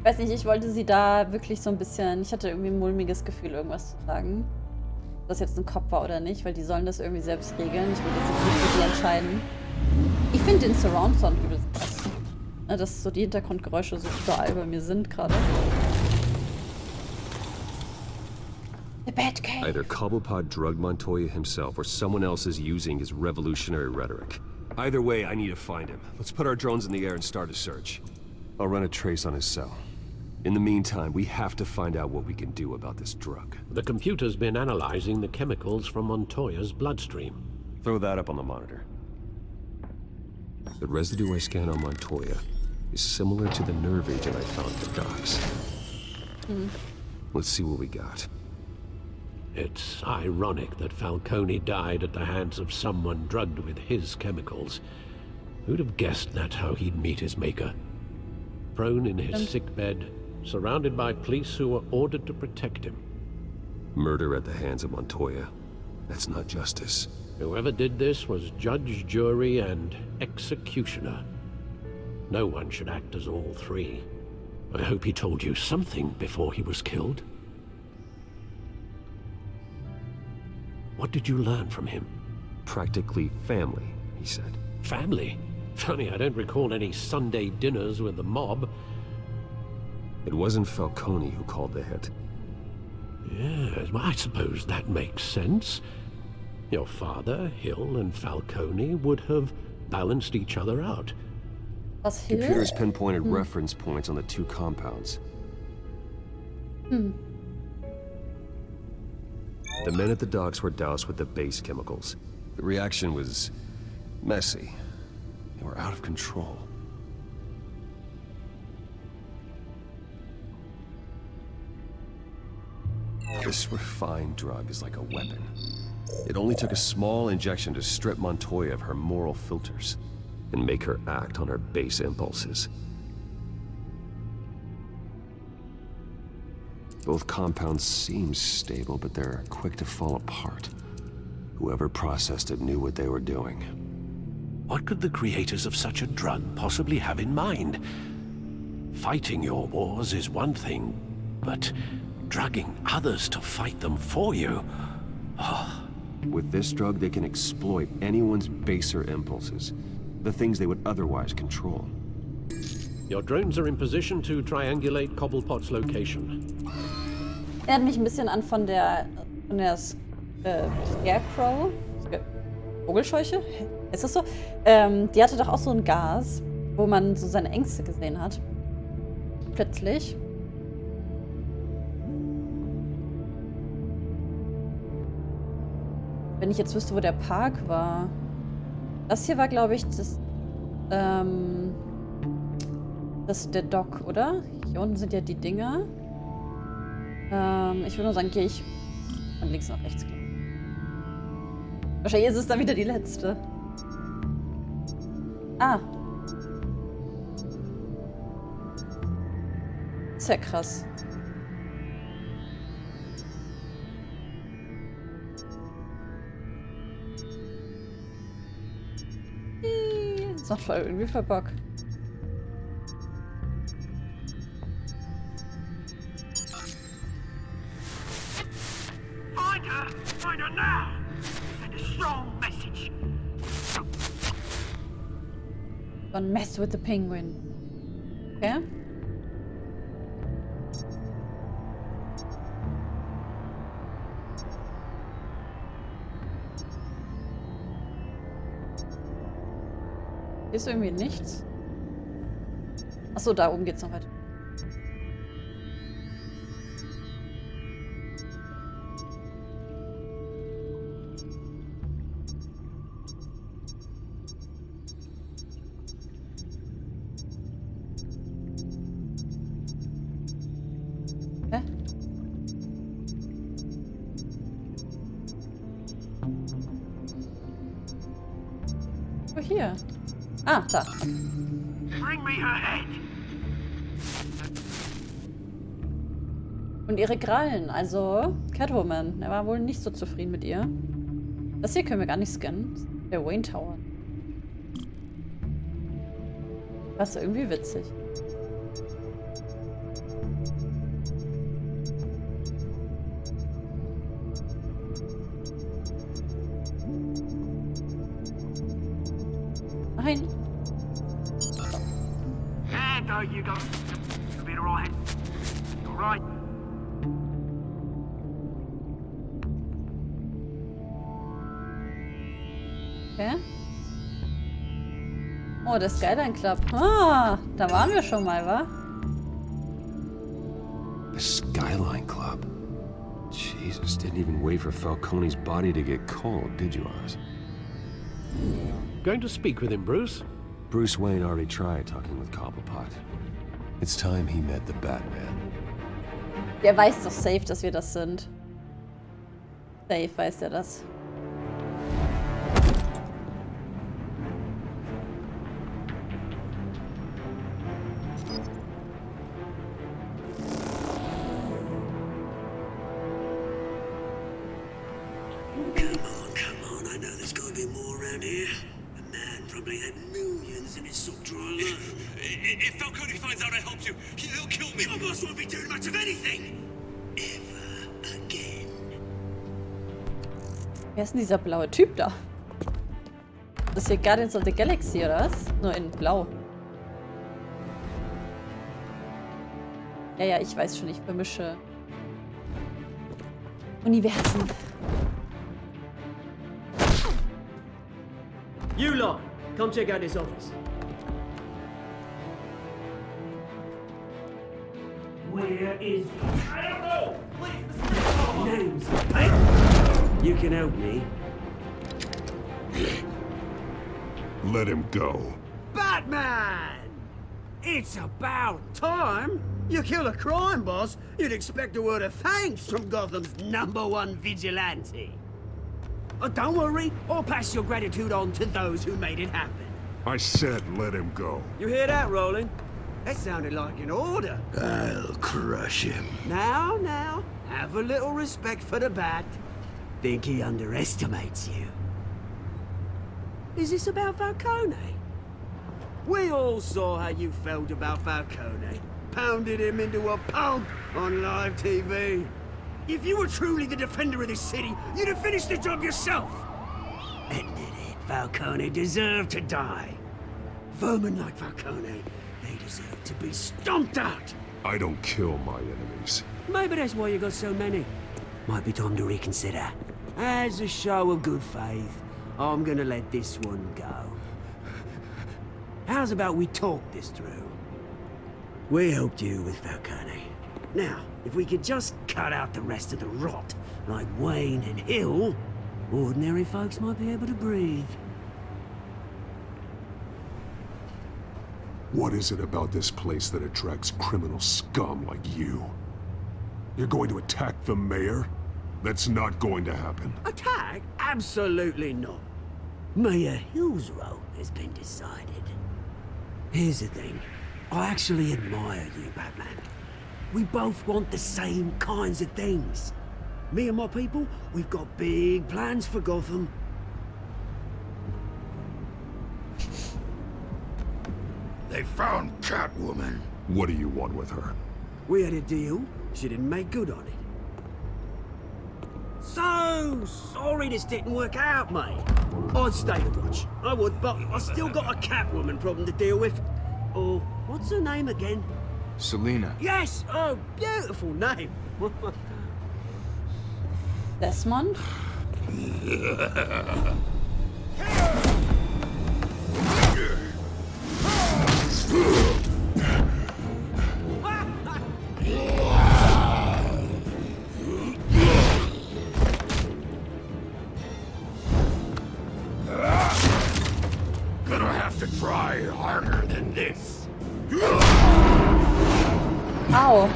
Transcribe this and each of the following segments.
Weiß nicht, ich wollte sie da wirklich so ein bisschen... Ich hatte irgendwie ein mulmiges Gefühl, irgendwas zu sagen. Ob das jetzt ein Kopf war oder nicht, weil die sollen das irgendwie selbst regeln. Ich will das jetzt nicht für die entscheiden. Ich finde den Surround-Sound übelst krass. Ja, dass so die Hintergrundgeräusche so überall bei mir sind gerade. The Batcave. Either Cobblepot drugged Montoya himself or someone else is using his revolutionary rhetoric. Either way, I need to find him. Let's put our drones in the air and start a search. I'll run a trace on his cell. In the meantime, we have to find out what we can do about this drug. The computer's been analyzing the chemicals from Montoya's bloodstream. Throw that up on the monitor. The residue I scan on Montoya is similar to the nerve agent I found at the docks. Let's see what we got. It's ironic that Falcone died at the hands of someone drugged with his chemicals. Who'd have guessed that's how he'd meet his maker? Prone in his sickbed, surrounded by police who were ordered to protect him. Murder at the hands of Montoya. That's not justice. Whoever did this was judge, jury, and executioner. No one should act as all three. I hope he told you something before he was killed. What did you learn from him? Practically family, he said. Family? Funny, I don't recall any Sunday dinners with the mob. It wasn't Falcone who called the hit. Yes, well, I suppose that makes sense. Your father, Hill, and Falcone would have balanced each other out. Was Hill? Computers pinpointed reference points on the two compounds. The men at the docks were doused with the base chemicals. The reaction was messy. They were out of control. This refined drug is like a weapon. It only took a small injection to strip Montoya of her moral filters and make her act on her base impulses. Both compounds seem stable, but they're quick to fall apart. Whoever processed it knew what they were doing. What could the creators of such a drug possibly have in mind? Fighting your wars is one thing, but drugging others to fight them for you? Oh. With this drug, they can exploit anyone's baser impulses, the things they would otherwise control. Your drones are in position to triangulate Cobblepot's location. Erinnert mich ein bisschen an von der Scarecrow. Vogelscheuche? Ist das so? Die hatte doch auch so ein Gas, wo man so seine Ängste gesehen hat. Plötzlich. Wenn ich jetzt wüsste, wo der Park war. Das hier war, glaube ich, das ist der Dock, oder? Hier unten sind ja die Dinger. Ich würde nur sagen, gehe ich von links nach rechts. Wahrscheinlich ist es dann wieder die letzte. Ah. Sehr krass. Das macht voll irgendwie voll Bock. Find her now! Send a strong message. Don't mess with the penguin. Okay? Hier ist irgendwie nichts. Achso, da oben geht's noch weiter. Hä? Oh, hier. Ah, da. Bring me her head. Und ihre Krallen, also Catwoman. Er war wohl nicht so zufrieden mit ihr. Das hier können wir gar nicht scannen. Der Wayne Tower. Das ist irgendwie witzig. Nein. There, there you go. You'll be alright. You're right. Okay. Oh, das Skyline Club. Ah, da waren wir schon mal, wa? The Skyline Club. Jesus, didn't even wait for Falcone's body to get cold, did you, Oz? Going to speak with him, Bruce? Bruce Wayne already tried talking with Cobblepot. It's time he met the Batman. Der weiß doch safe, dass wir das sind. Safe weiß er das. Come on, I know there's gotta be more around here. The man probably had millions in his sock drawer alone. If Falcone finds out I helped you, he'll kill me. Your boss won't be doing much of anything. Ever again. Wer ist denn dieser blaue Typ da? Das ist hier Guardians of the Galaxy, oder was? Nur in blau. Ja, ich weiß schon, ich vermische Universen. You lot, come check out this office. Where is he? I don't know. Please, Names. You can help me. Let him go. Batman! It's about time. You kill a crime boss, you'd expect a word of thanks from Gotham's #1 vigilante. Oh, don't worry, I'll pass your gratitude on to those who made it happen. I said let him go. You hear that, Roland? That sounded like an order. I'll crush him. Now, have a little respect for the Bat. Think he underestimates you. Is this about Falcone? We all saw how you felt about Falcone. Pounded him into a pulp on live TV. If you were truly the defender of this city, you'd have finished the job yourself. Admit it, Falcone deserved to die. Vermin like Falcone, they deserve to be stomped out. I don't kill my enemies. Maybe that's why you got so many. Might be time to reconsider. As a show of good faith, I'm gonna let this one go. How's about we talk this through? We helped you with Falcone. Now, if we could just cut out the rest of the rot, like Wayne and Hill, ordinary folks might be able to breathe. What is it about this place that attracts criminal scum like you? You're going to attack the mayor? That's not going to happen. Attack? Absolutely not. Mayor Hill's role has been decided. Here's the thing. I actually admire you, Batman. We both want the same kinds of things. Me and my people, we've got big plans for Gotham. They found Catwoman. What do you want with her? We had a deal. She didn't make good on it. So sorry this didn't work out, mate. I'd stay to watch. I would, but I still got a Catwoman problem to deal with. Oh, what's her name again? Selina. Yes! Oh, beautiful name. Desmond? Gonna have to try harder than this. Au.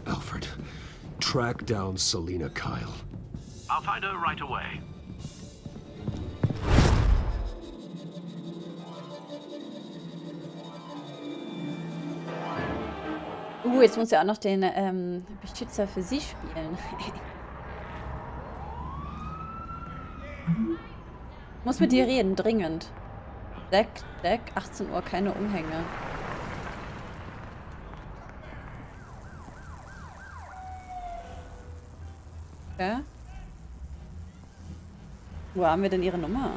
Alfred, track down Selina Kyle. I'll find her right away. Jetzt muss er auch noch den Beschützer für sie spielen. Muss mit dir reden, dringend. Deck, 18 Uhr, keine Umhänge. Okay. Wo haben wir denn ihre Nummer?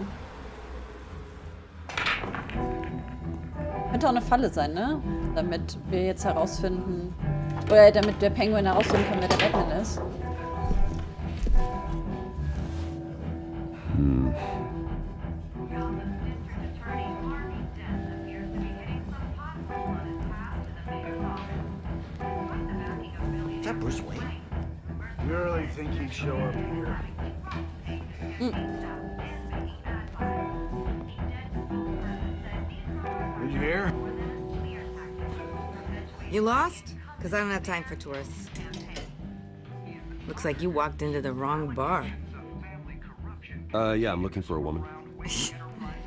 Könnte auch eine Falle sein, ne? Damit wir jetzt herausfinden... Oder damit der Penguin herausfinden kann, wer der Batman ist. Is that Bruce Wayne? You really think he'd show up here? Did you hear? You lost? Because I don't have time for tourists. Looks like you walked into the wrong bar. Yeah, I'm looking for a woman.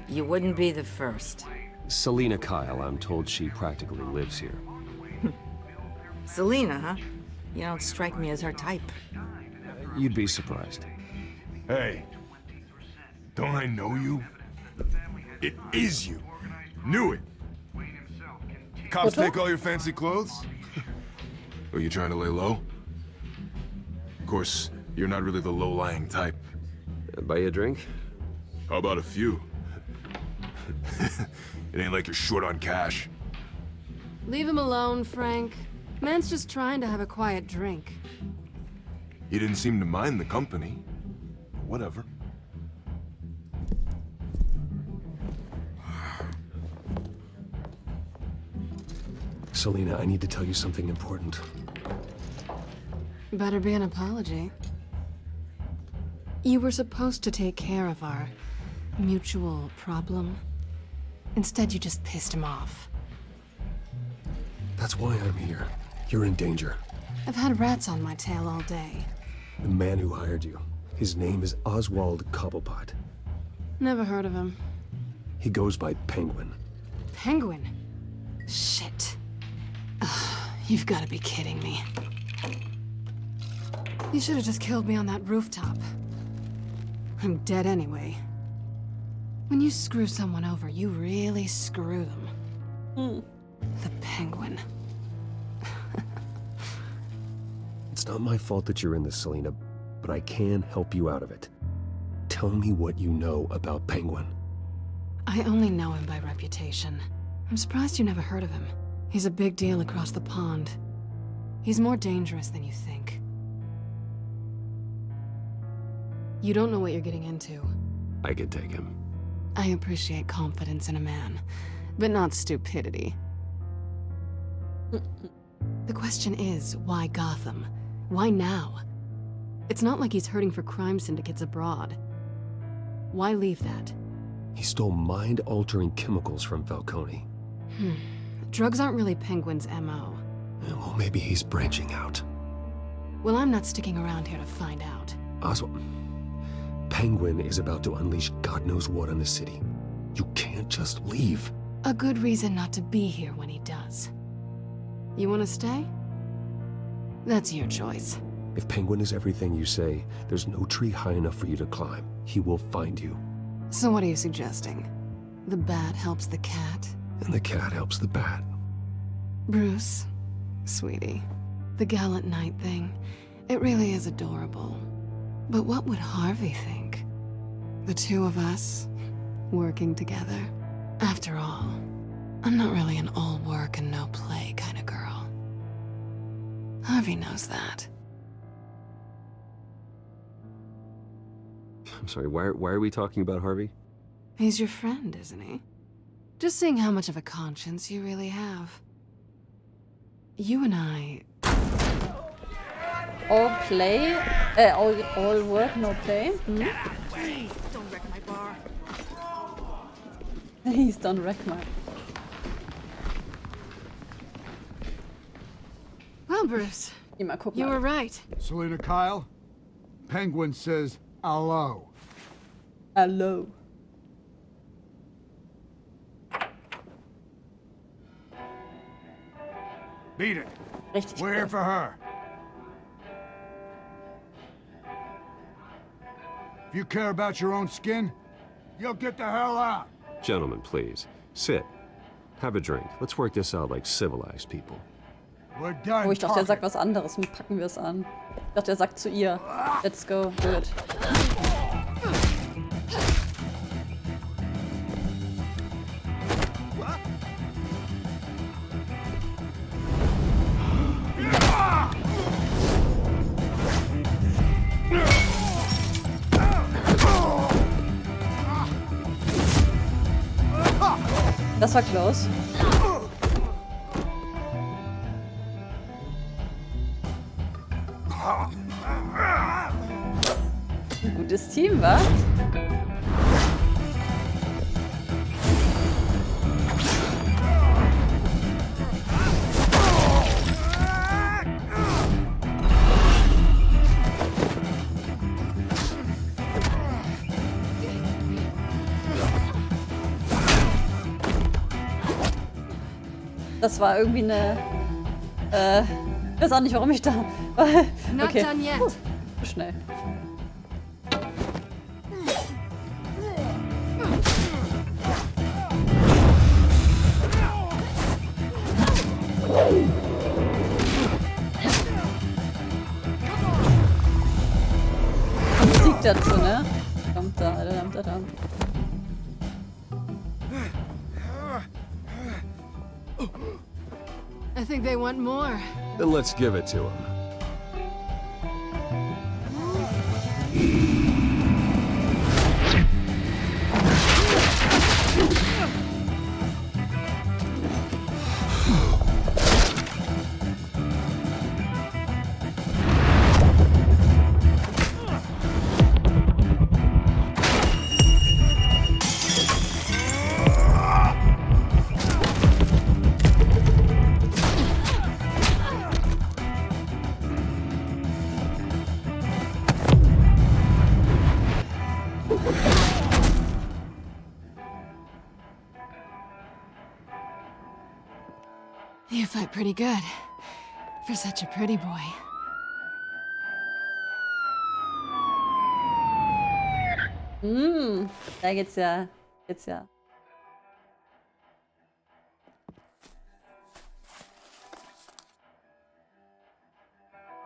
You wouldn't be the first. Selina Kyle, I'm told she practically lives here. Selina, huh? You don't strike me as her type. You'd be surprised. Hey, don't I know you? It is you. Knew it. Cops take all your fancy clothes? Are you trying to lay low? Of course, you're not really the low-lying type. Buy you a drink? How about a few? It ain't like you're short on cash. Leave him alone, Frank. Man's just trying to have a quiet drink. He didn't seem to mind the company. Whatever. Selina, I need to tell you something important. Better be an apology. You were supposed to take care of our mutual problem. Instead, you just pissed him off. That's why I'm here. You're in danger. I've had rats on my tail all day. The man who hired you. His name is Oswald Cobblepot. Never heard of him. He goes by Penguin. Penguin? Shit. Ugh, you've got to be kidding me. You should have just killed me on that rooftop. I'm dead anyway. When you screw someone over, you really screw them. The Penguin. It's not my fault that you're in this, Selina, but I can help you out of it. Tell me what you know about Penguin. I only know him by reputation. I'm surprised you never heard of him. He's a big deal across the pond. He's more dangerous than you think. You don't know what you're getting into. I could take him. I appreciate confidence in a man, but not stupidity. The question is, why Gotham? Why now? It's not like he's hurting for crime syndicates abroad. Why leave that? He stole mind-altering chemicals from Falcone. Drugs aren't really Penguin's MO. Well, maybe he's branching out. Well, I'm not sticking around here to find out. Oswald, Penguin is about to unleash God knows what on the city. You can't just leave. A good reason not to be here when he does. You want to stay? That's your choice. If Penguin is everything you say, there's no tree high enough for you to climb. He will find you. So what are you suggesting? The bat helps the cat? And the cat helps the bat. Bruce, sweetie, the gallant knight thing, it really is adorable. But what would Harvey think? The two of us, working together? After all, I'm not really an all work and no play kind of girl. Harvey knows that. I'm sorry, why are we talking about Harvey? He's your friend, isn't he? Just seeing how much of a conscience you really have. You and I... All play? All work, no play? Please, don't wreck my bar. Please don't wreck my... Well, Bruce, Mal gucken. you were right. Selina Kyle, Penguin says hello. Hello. Beat it. Richtig We're here cool. for her. If you care about your own skin, you'll get the hell out. Gentlemen, please. Sit. Have a drink. Let's work this out like civilized people. We're done Oh, ich dachte, er sagt talking. was anderes. Wie packen wir es an? Ich dachte, er sagt zu ihr. Let's go. Good. Das war close. Ein gutes Team, wa? Das war irgendwie eine... Ich weiß auch nicht, warum ich da... Not Okay. done yet. Schnell. Musik dazu, ne? Kommt da, da. I think they want more. Then let's give it to him. You fight pretty good. For such a pretty boy. Da geht's ja.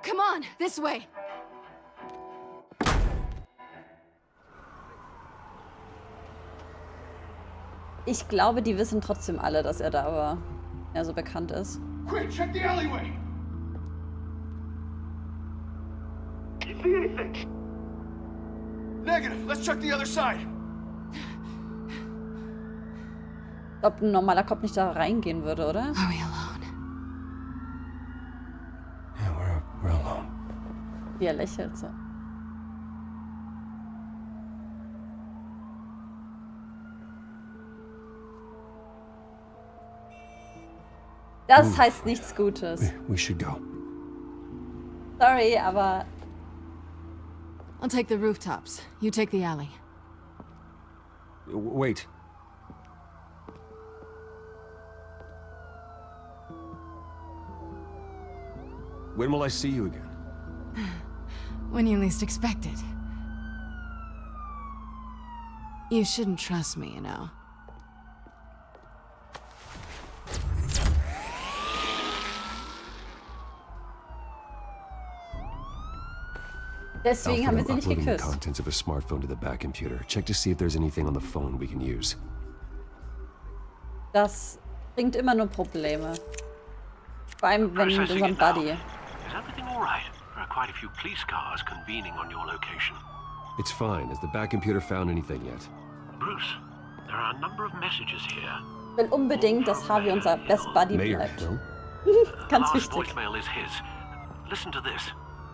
Come on, this way. Ich glaube, die wissen trotzdem alle, dass er da aber ja, so bekannt ist. Quick, check the alleyway. You see anything? Negative. Let's check the other side. Ob ein normaler Kopf nicht da reingehen würde, oder? Are we alone? Yeah, we're alone. Wie er lächelt so. Das heißt nichts Gutes. We should go. Sorry, aber I'll take the rooftops. You take the alley. Wait. When will I see you again? When you least expect it. You shouldn't trust me, you know. deswegen haben wir sie I'm nicht uploading the geküsst. contents of a smartphone to the back computer. Check to see if there's anything on the phone we can use. Das bringt immer nur Probleme. Vor allem, wenn mit Processing unserem it now. Buddy. Is everything all right? There are quite a few police cars convening on your location. It's fine. Has the back computer found anything yet? Bruce, there are a number of messages here. Ich will unbedingt, dass Harvey unser Best Buddy Mayor, bleibt. no? The Ganz last wichtig. voicemail is his. Listen to this.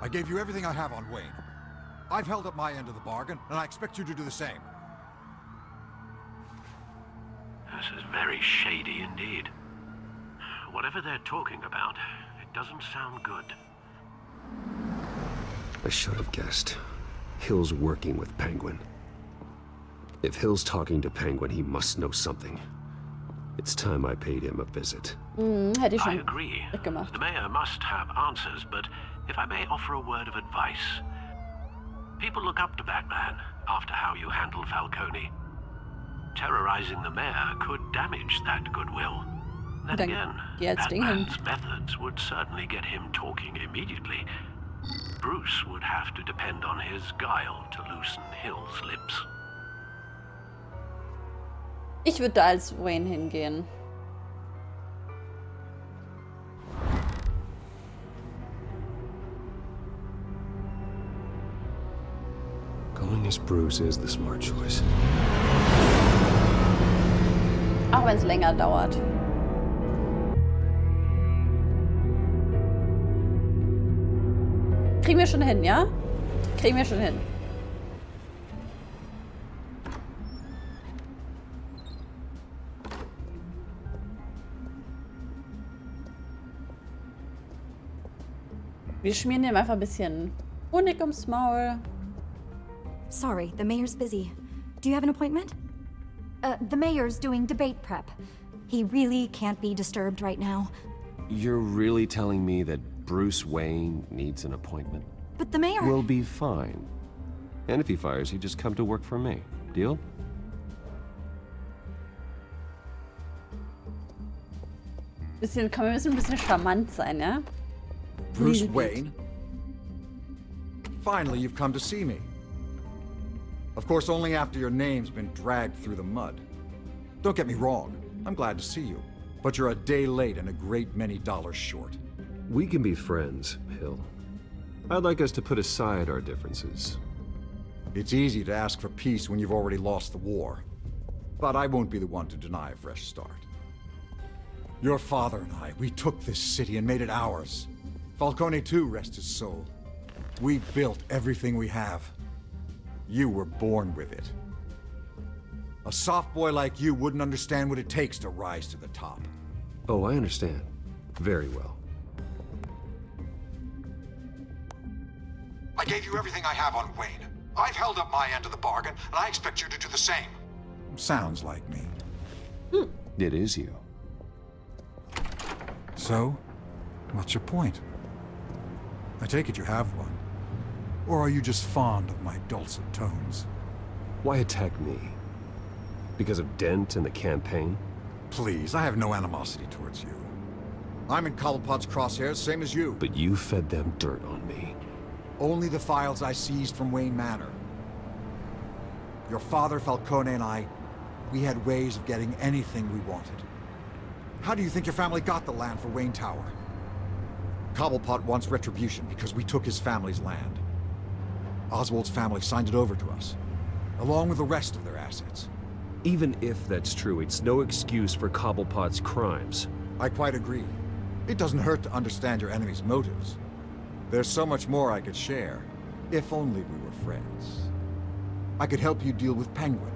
I gave you everything I have on Wayne. I've held up my end of the bargain, and I expect you to do the same. This is very shady indeed. Whatever they're talking about, it doesn't sound good. I should have guessed. Hill's working with Penguin. If Hill's talking to Penguin, he must know something. It's time I paid him a visit. Hätte ich I schon agree. weggemacht. The mayor must have answers, but if I may offer a word of advice. People look up to Batman after how you handled Falcone. terrorizing the mayor could damage that goodwill. Then Dann again, geh als Ding hin. Batman's methods would certainly get him talking immediately. Bruce would have to depend on his guile to loosen Hill's lips. Ich würde da als Wayne hingehen. Going as Bruce is the smart choice. Auch wenn es länger dauert. Kriegen wir schon hin, ja? Kriegen wir schon hin. Wir schmieren dem einfach ein bisschen Honig ums Maul. Sorry, the mayor's busy. Do you have an appointment? The mayor's doing debate prep. He really can't be disturbed right now. You're really telling me that Bruce Wayne needs an appointment? But the mayor... We'll be fine. And if he fires, you just come to work for me. Deal? Können wir ein bisschen charmant sein, ja? Bruce Wayne? Finally, you've come to see me. Of course, only after your name's been dragged through the mud. Don't get me wrong, I'm glad to see you. But you're a day late and a great many dollars short. We can be friends, Hill. I'd like us to put aside our differences. It's easy to ask for peace when you've already lost the war. But I won't be the one to deny a fresh start. Your father and I, we took this city and made it ours. Falcone too, rest his soul. We built everything we have. You were born with it. A soft boy like you wouldn't understand what it takes to rise to the top. Oh, I understand. Very well. I gave you everything I have on Wayne. I've held up my end of the bargain, and I expect you to do the same. Sounds like me. It is you. So, what's your point? I take it you have one. Or are you just fond of my dulcet tones? Why attack me? Because of Dent and the campaign? Please, I have no animosity towards you. I'm in Cobblepot's crosshairs, same as you. But you fed them dirt on me. Only the files I seized from Wayne Manor. Your father, Falcone, and I, we had ways of getting anything we wanted. How do you think your family got the land for Wayne Tower? Cobblepot wants retribution because we took his family's land. Oswald's family signed it over to us, along with the rest of their assets. Even if that's true, it's no excuse for Cobblepot's crimes. I quite agree. It doesn't hurt to understand your enemy's motives. There's so much more I could share, if only we were friends. I could help you deal with Penguin,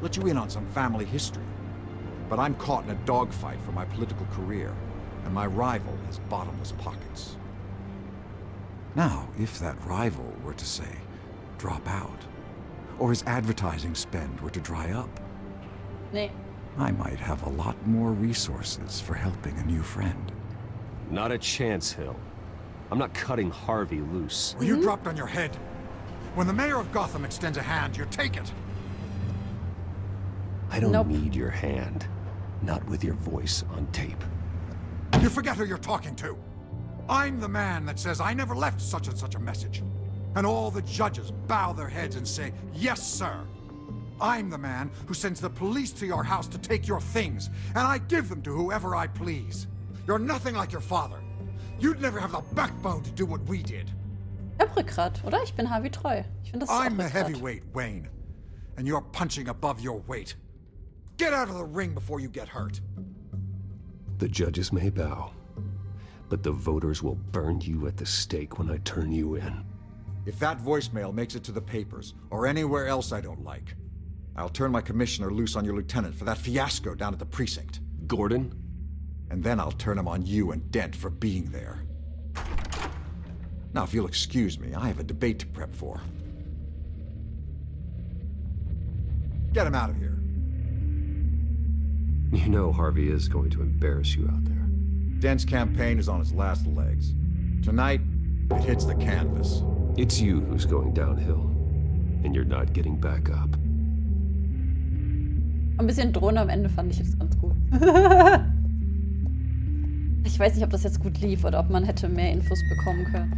let you in on some family history. But I'm caught in a dogfight for my political career, and my rival has bottomless pockets. Now, if that rival were to say, drop out, or his advertising spend were to dry up, Nee. I might have a lot more resources for helping a new friend. Not a chance, Hill. I'm not cutting Harvey loose. Well, you dropped on your head. When the mayor of Gotham extends a hand, you take it. I don't Nope. need your hand. Not with your voice on tape. You forget who you're talking to. I'm the man that says I never left such and such a message. And all the judges bow their heads and say, yes, sir. I'm the man who sends the police to your house to take your things, and I give them to whoever I please. You're nothing like your father. You'd never have the backbone to do what we did. Ich hab Rückgrat, oder? Ich bin Harvey treu. Ich finde, das ist I'm auch the Rückgrat. heavyweight, Wayne. And you're punching above your weight. Get out of the ring before you get hurt. The judges may bow, but the voters will burn you at the stake when I turn you in. If that voicemail makes it to the papers, or anywhere else I don't like, I'll turn my commissioner loose on your lieutenant for that fiasco down at the precinct. Gordon? And then I'll turn him on you and Dent for being there. Now, if you'll excuse me, I have a debate to prep for. Get him out of here. You know Harvey is going to embarrass you out there. Dent's campaign is on its last legs. Tonight, it hits the canvas. It's you who's going downhill, and you're not getting back up. Ein bisschen Drohne am Ende fand ich jetzt ganz gut. Ich weiß nicht, ob das jetzt gut lief oder ob man hätte mehr Infos bekommen können.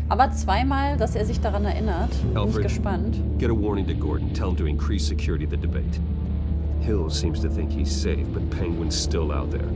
Aber zweimal, dass er sich daran erinnert. Bin ich gespannt. Get a warning to Gordon. Tell him to increase security at the debate. Hill seems to think he's safe, but Penguin's still out there.